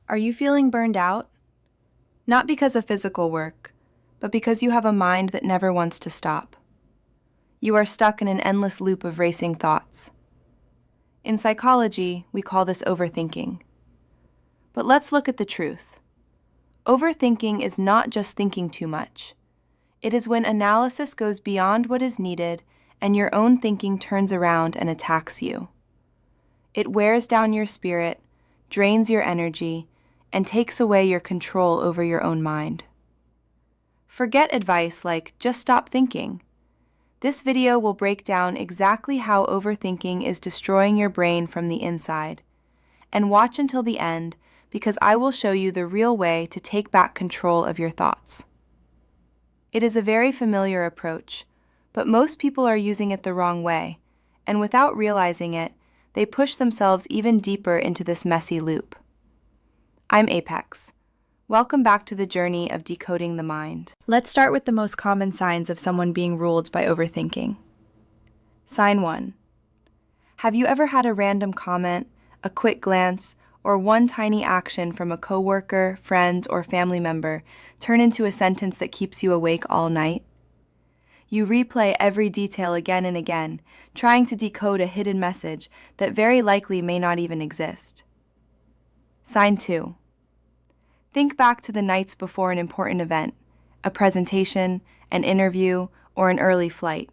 Are you feeling burned out? Not because of physical work, but because you have a mind that never wants to stop. You are stuck in an endless loop of racing thoughts. In psychology, we call this overthinking. But let's look at the truth. Overthinking is not just thinking too much. It is when analysis goes beyond what is needed and your own thinking turns around and attacks you. It wears down your spirit, drains your energy, and takes away your control over your own mind. Forget advice like, just stop thinking. This video will break down exactly how overthinking is destroying your brain from the inside. And watch until the end, because I will show you the real way to take back control of your thoughts. It is a very familiar approach, but most people are using it the wrong way, and without realizing it, they push themselves even deeper into this messy loop. I'm Apex. Welcome back to the journey of decoding the mind. Let's start with the most common signs of someone being ruled by overthinking. Sign 1. Have you ever had a random comment, a quick glance, or one tiny action from a coworker, friend, or family member turn into a sentence that keeps you awake all night? You replay every detail again and again, trying to decode a hidden message that very likely may not even exist. Sign 2. Think back to the nights before an important event, a presentation, an interview, or an early flight.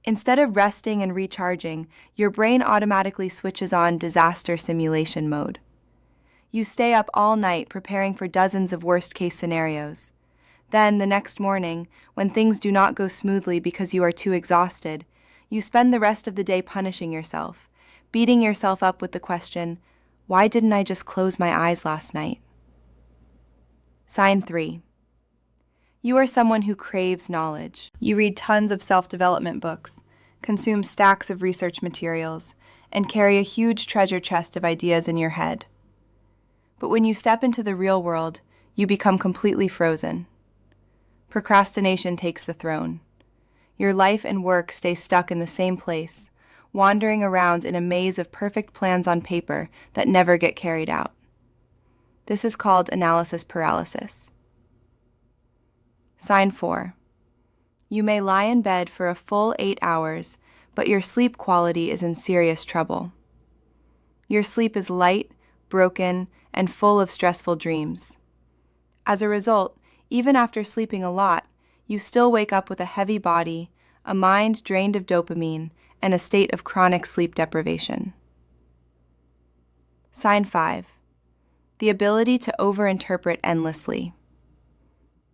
Instead of resting and recharging, your brain automatically switches on disaster simulation mode. You stay up all night preparing for dozens of worst-case scenarios. Then, the next morning, when things do not go smoothly because you are too exhausted, you spend the rest of the day punishing yourself, beating yourself up with the question, why didn't I just close my eyes last night? Sign 3. You are someone who craves knowledge. You read tons of self-development books, consume stacks of research materials, and carry a huge treasure chest of ideas in your head. But when you step into the real world, you become completely frozen. Procrastination takes the throne. Your life and work stay stuck in the same place, wandering around in a maze of perfect plans on paper that never get carried out. This is called analysis paralysis. Sign 4. You may lie in bed for a full 8 hours, but your sleep quality is in serious trouble. Your sleep is light, broken, and full of stressful dreams. As a result, even after sleeping a lot, you still wake up with a heavy body, a mind drained of dopamine, and a state of chronic sleep deprivation. Sign 5. The ability to overinterpret endlessly.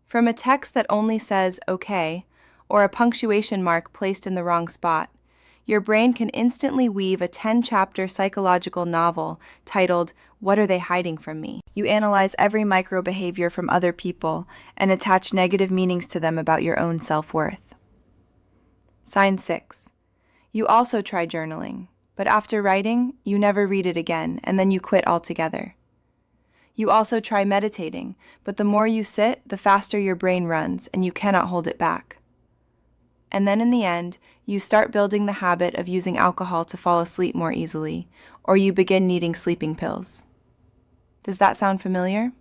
From a text that only says okay, or a punctuation mark placed in the wrong spot, your brain can instantly weave a 10-chapter psychological novel titled, What Are They Hiding From Me? You analyze every micro-behavior from other people and attach negative meanings to them about your own self-worth. Sign 6. You also try journaling, but after writing, you never read it again, and then you quit altogether. You also try meditating, but the more you sit, the faster your brain runs, and you cannot hold it back. And then in the end, you start building the habit of using alcohol to fall asleep more easily, or you begin needing sleeping pills. Does that sound familiar?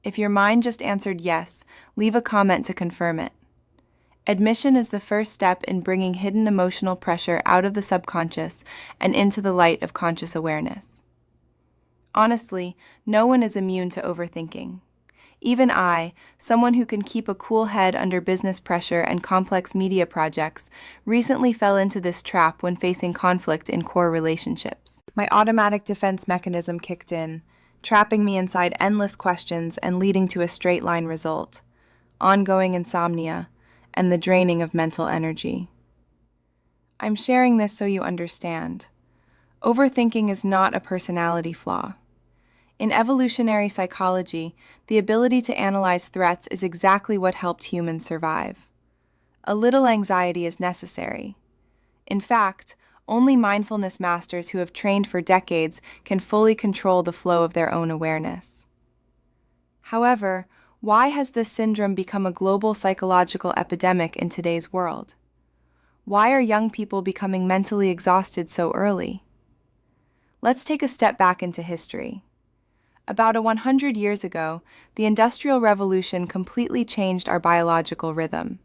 If your mind just answered yes, leave a comment to confirm it. Admission is the first step in bringing hidden emotional pressure out of the subconscious and into the light of conscious awareness. Honestly, no one is immune to overthinking. Even I, someone who can keep a cool head under business pressure and complex media projects, recently fell into this trap when facing conflict in core relationships. My automatic defense mechanism kicked in, trapping me inside endless questions and leading to a straight-line result: ongoing insomnia and the draining of mental energy. I'm sharing this so you understand. Overthinking is not a personality flaw. In evolutionary psychology, the ability to analyze threats is exactly what helped humans survive. A little anxiety is necessary. In fact, only mindfulness masters who have trained for decades can fully control the flow of their own awareness. However, why has this syndrome become a global psychological epidemic in today's world? Why are young people becoming mentally exhausted so early? Let's take a step back into history. About 100 years ago, the Industrial Revolution completely changed our biological rhythm.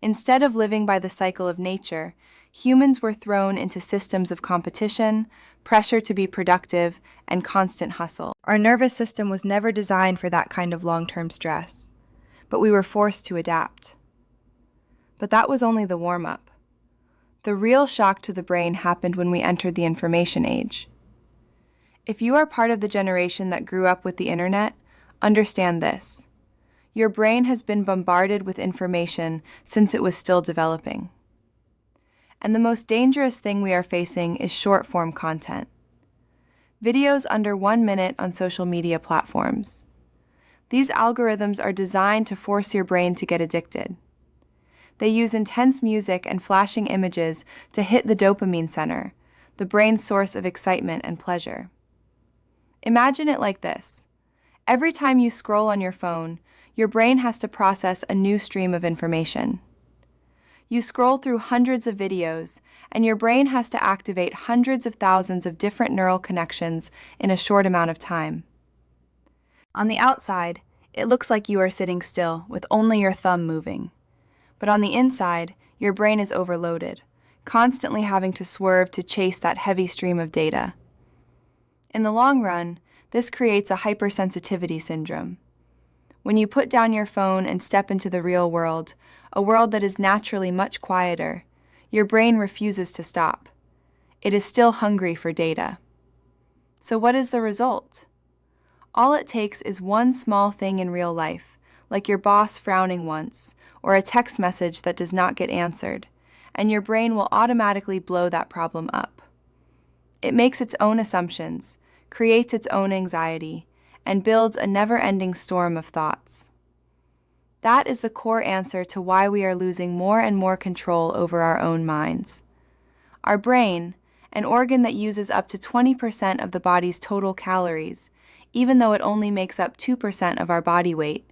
Instead of living by the cycle of nature, humans were thrown into systems of competition, pressure to be productive, and constant hustle. Our nervous system was never designed for that kind of long-term stress, but we were forced to adapt. But that was only the warm-up. The real shock to the brain happened when we entered the information age. If you are part of the generation that grew up with the internet, understand this. Your brain has been bombarded with information since it was still developing. And the most dangerous thing we are facing is short-form content. Videos under 1 minute on social media platforms. These algorithms are designed to force your brain to get addicted. They use intense music and flashing images to hit the dopamine center, the brain's source of excitement and pleasure. Imagine it like this. Every time you scroll on your phone, your brain has to process a new stream of information. You scroll through hundreds of videos, and your brain has to activate hundreds of thousands of different neural connections in a short amount of time. On the outside, it looks like you are sitting still with only your thumb moving. But on the inside, your brain is overloaded, constantly having to swerve to chase that heavy stream of data. In the long run, this creates a hypersensitivity syndrome. When you put down your phone and step into the real world, a world that is naturally much quieter, your brain refuses to stop. It is still hungry for data. So what is the result? All it takes is one small thing in real life, like your boss frowning once, or a text message that does not get answered, and your brain will automatically blow that problem up. It makes its own assumptions, creates its own anxiety, and builds a never-ending storm of thoughts. That is the core answer to why we are losing more and more control over our own minds. Our brain, an organ that uses up to 20% of the body's total calories, even though it only makes up 2% of our body weight,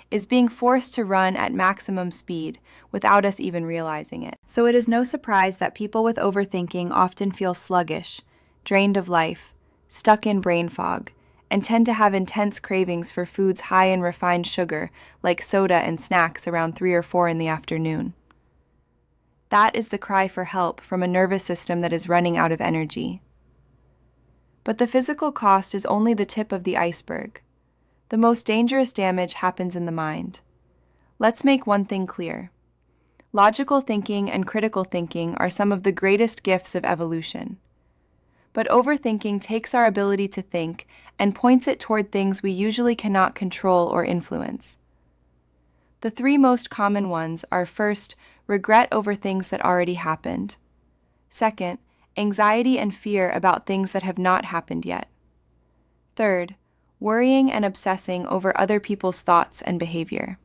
is being forced to run at maximum speed without us even realizing it. So it is no surprise that people with overthinking often feel sluggish, drained of life, stuck in brain fog, and tend to have intense cravings for foods high in refined sugar, like soda and snacks around 3 or 4 in the afternoon. That is the cry for help from a nervous system that is running out of energy. But the physical cost is only the tip of the iceberg. The most dangerous damage happens in the mind. Let's make one thing clear. Logical thinking and critical thinking are some of the greatest gifts of evolution. But overthinking takes our ability to think and points it toward things we usually cannot control or influence. The 3 most common ones are: first, regret over things that already happened. Second, anxiety and fear about things that have not happened yet. Third, worrying and obsessing over other people's thoughts and behavior.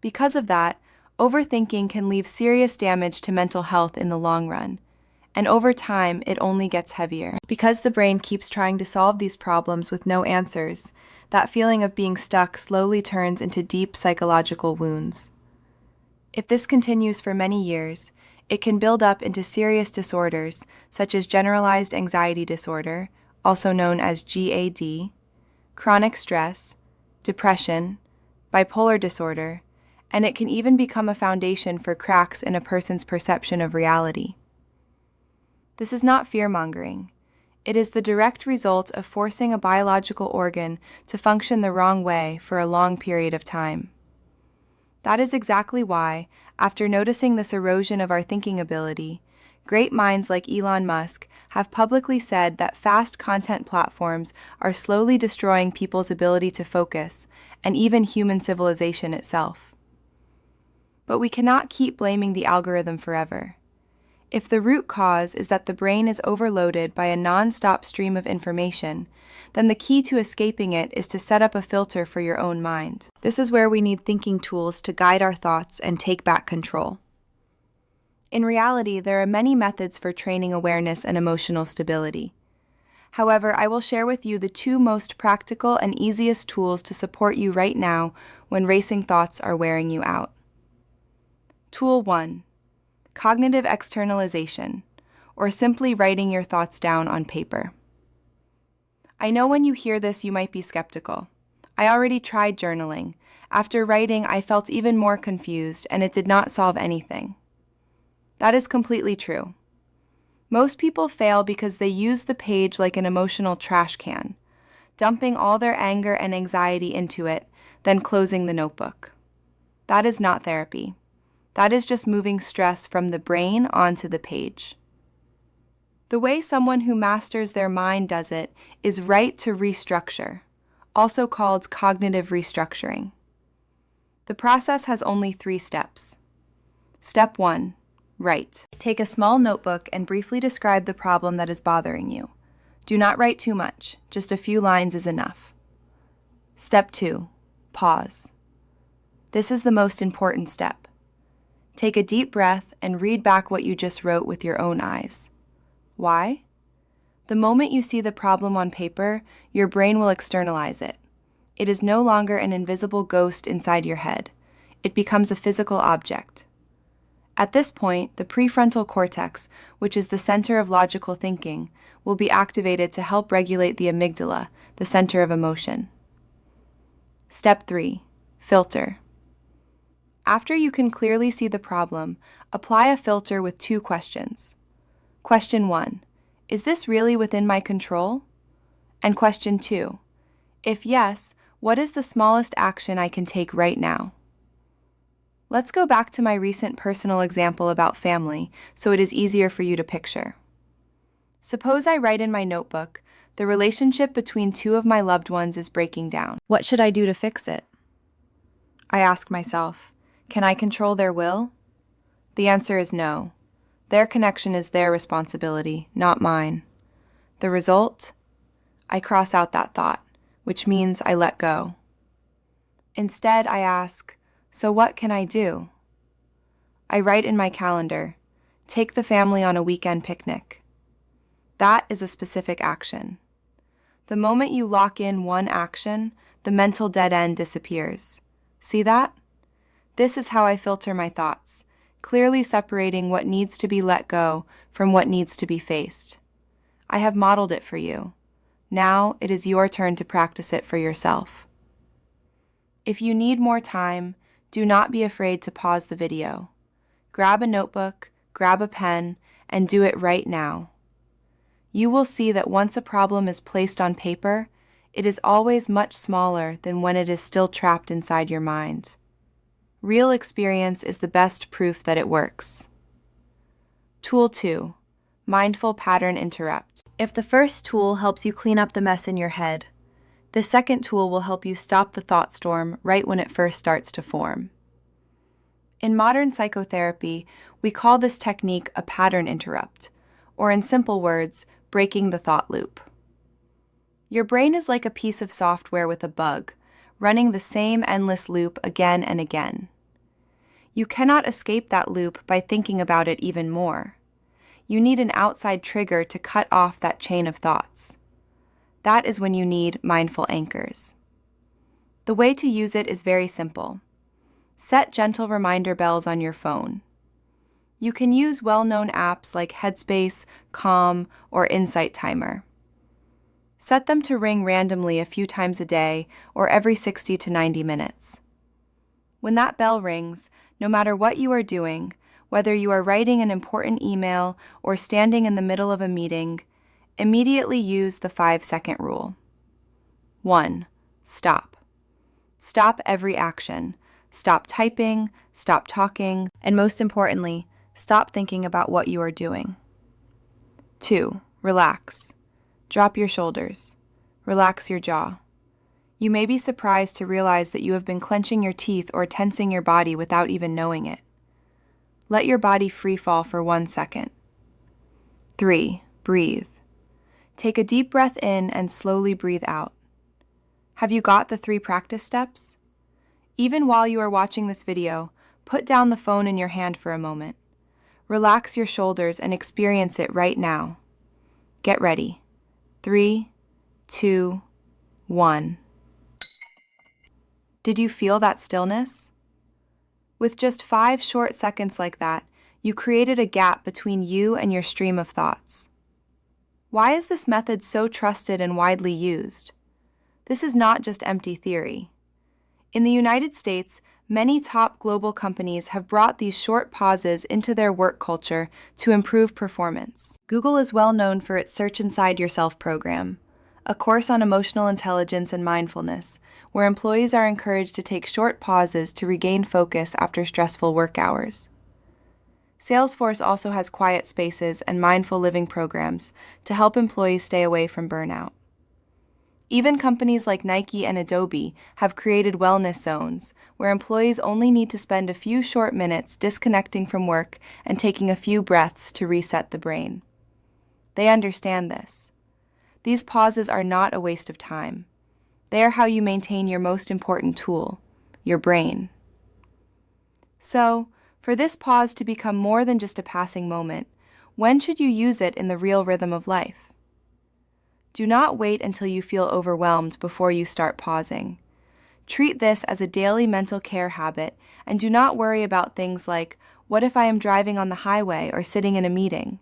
Because of that, overthinking can leave serious damage to mental health in the long run. And over time, it only gets heavier. Because the brain keeps trying to solve these problems with no answers, that feeling of being stuck slowly turns into deep psychological wounds. If this continues for many years, it can build up into serious disorders such as generalized anxiety disorder, also known as GAD, chronic stress, depression, bipolar disorder, and it can even become a foundation for cracks in a person's perception of reality. This is not fear-mongering. It is the direct result of forcing a biological organ to function the wrong way for a long period of time. That is exactly why, after noticing this erosion of our thinking ability, great minds like Elon Musk have publicly said that fast content platforms are slowly destroying people's ability to focus, and even human civilization itself. But we cannot keep blaming the algorithm forever. If the root cause is that the brain is overloaded by a non-stop stream of information, then the key to escaping it is to set up a filter for your own mind. This is where we need thinking tools to guide our thoughts and take back control. In reality, there are many methods for training awareness and emotional stability. However, I will share with you the 2 most practical and easiest tools to support you right now when racing thoughts are wearing you out. Tool 1. Cognitive externalization, or simply writing your thoughts down on paper. I know when you hear this, you might be skeptical. I already tried journaling. After writing, I felt even more confused, and it did not solve anything. That is completely true. Most people fail because they use the page like an emotional trash can, dumping all their anger and anxiety into it, then closing the notebook. That is not therapy. That is just moving stress from the brain onto the page. The way someone who masters their mind does it is write to restructure, also called cognitive restructuring. The process has only 3 steps. Step 1. Write. Take a small notebook and briefly describe the problem that is bothering you. Do not write too much, just a few lines is enough. Step 2. Pause. This is the most important step. Take a deep breath and read back what you just wrote with your own eyes. Why? The moment you see the problem on paper, your brain will externalize it. It is no longer an invisible ghost inside your head. It becomes a physical object. At this point, the prefrontal cortex, which is the center of logical thinking, will be activated to help regulate the amygdala, the center of emotion. Step 3. Filter. After you can clearly see the problem, apply a filter with 2 questions. Question 1. Is this really within my control? And question 2. If yes, what is the smallest action I can take right now? Let's go back to my recent personal example about family, so it is easier for you to picture. Suppose I write in my notebook, the relationship between 2 of my loved ones is breaking down. What should I do to fix it? I ask myself, can I control their will? The answer is no. Their connection is their responsibility, not mine. The result? I cross out that thought, which means I let go. Instead, I ask, so what can I do? I write in my calendar, take the family on a weekend picnic. That is a specific action. The moment you lock in one action, the mental dead end disappears. See that? This is how I filter my thoughts, clearly separating what needs to be let go from what needs to be faced. I have modeled it for you. Now it is your turn to practice it for yourself. If you need more time, do not be afraid to pause the video. Grab a notebook, grab a pen, and do it right now. You will see that once a problem is placed on paper, it is always much smaller than when it is still trapped inside your mind. Real experience is the best proof that it works. Tool 2. Mindful Pattern Interrupt. If the first tool helps you clean up the mess in your head, the second tool will help you stop the thought storm right when it first starts to form. In modern psychotherapy, we call this technique a pattern interrupt, or in simple words, breaking the thought loop. Your brain is like a piece of software with a bug, running the same endless loop again and again. You cannot escape that loop by thinking about it even more. You need an outside trigger to cut off that chain of thoughts. That is when you need mindful anchors. The way to use it is very simple. Set gentle reminder bells on your phone. You can use well-known apps like Headspace, Calm, or Insight Timer. Set them to ring randomly a few times a day or every 60 to 90 minutes. When that bell rings, no matter what you are doing, whether you are writing an important email or standing in the middle of a meeting, immediately use the 5-second rule. 1. Stop. Stop every action. Stop typing, stop talking, and most importantly, stop thinking about what you are doing. 2. Relax. Drop your shoulders. Relax your jaw. You may be surprised to realize that you have been clenching your teeth or tensing your body without even knowing it. Let your body free fall for 1 second. 3. Breathe. Take a deep breath in and slowly breathe out. Have you got the 3 practice steps? Even while you are watching this video, put down the phone in your hand for a moment. Relax your shoulders and experience it right now. Get ready. 3, 2, 1. Did you feel that stillness? With just 5 short seconds like that, you created a gap between you and your stream of thoughts. Why is this method so trusted and widely used? This is not just empty theory. In the United States, many top global companies have brought these short pauses into their work culture to improve performance. Google is well known for its Search Inside Yourself program, a course on emotional intelligence and mindfulness, where employees are encouraged to take short pauses to regain focus after stressful work hours. Salesforce also has quiet spaces and mindful living programs to help employees stay away from burnout. Even companies like Nike and Adobe have created wellness zones where employees only need to spend a few short minutes disconnecting from work and taking a few breaths to reset the brain. They understand this. These pauses are not a waste of time. They are how you maintain your most important tool, your brain. So, for this pause to become more than just a passing moment, when should you use it in the real rhythm of life? Do not wait until you feel overwhelmed before you start pausing. Treat this as a daily mental care habit and do not worry about things like, what if I am driving on the highway or sitting in a meeting?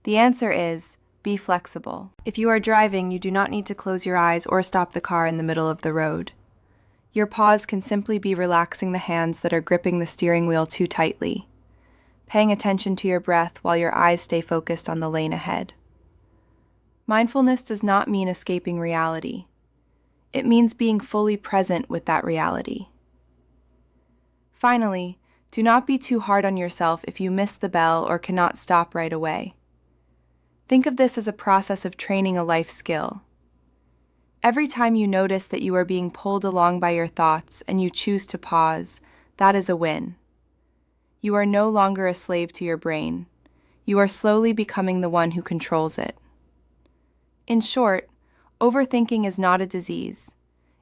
The answer is, be flexible. If you are driving, you do not need to close your eyes or stop the car in the middle of the road. Your pause can simply be relaxing the hands that are gripping the steering wheel too tightly, paying attention to your breath while your eyes stay focused on the lane ahead. Mindfulness does not mean escaping reality. It means being fully present with that reality. Finally, do not be too hard on yourself if you miss the bell or cannot stop right away. Think of this as a process of training a life skill. Every time you notice that you are being pulled along by your thoughts and you choose to pause, that is a win. You are no longer a slave to your brain. You are slowly becoming the one who controls it. In short, overthinking is not a disease.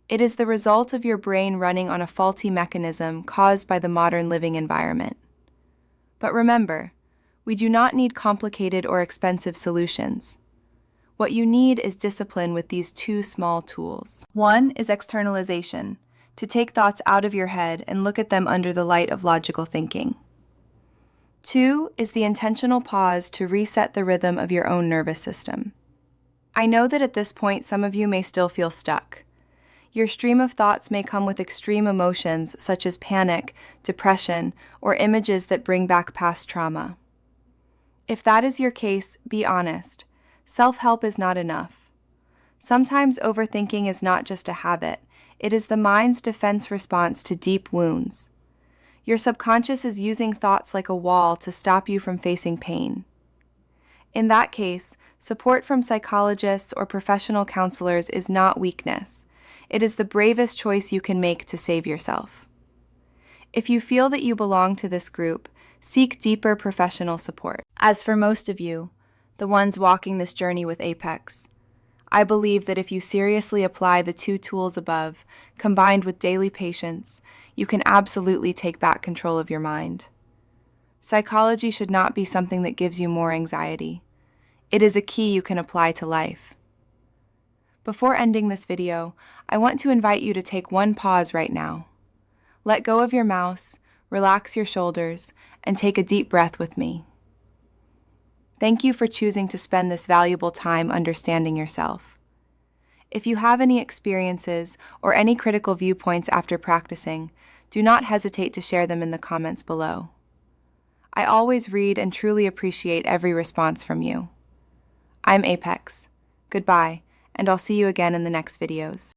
It is the result of your brain running on a faulty mechanism caused by the modern living environment. But remember, we do not need complicated or expensive solutions. What you need is discipline with these two small tools. One is externalization, to take thoughts out of your head and look at them under the light of logical thinking. Two is the intentional pause to reset the rhythm of your own nervous system. I know that at this point some of you may still feel stuck. Your stream of thoughts may come with extreme emotions such as panic, depression, or images that bring back past trauma. If that is your case, be honest. Self-help is not enough. Sometimes overthinking is not just a habit, it is the mind's defense response to deep wounds. Your subconscious is using thoughts like a wall to stop you from facing pain. In that case, support from psychologists or professional counselors is not weakness. It is the bravest choice you can make to save yourself. If you feel that you belong to this group, seek deeper professional support. As for most of you, the ones walking this journey with Apex, I believe that if you seriously apply the two tools above, combined with daily patience, you can absolutely take back control of your mind. Psychology should not be something that gives you more anxiety. It is a key you can apply to life. Before ending this video, I want to invite you to take one pause right now. Let go of your mouse, relax your shoulders, and take a deep breath with me. Thank you for choosing to spend this valuable time understanding yourself. If you have any experiences or any critical viewpoints after practicing, do not hesitate to share them in the comments below. I always read and truly appreciate every response from you. I'm Apex. Goodbye, and I'll see you again in the next videos.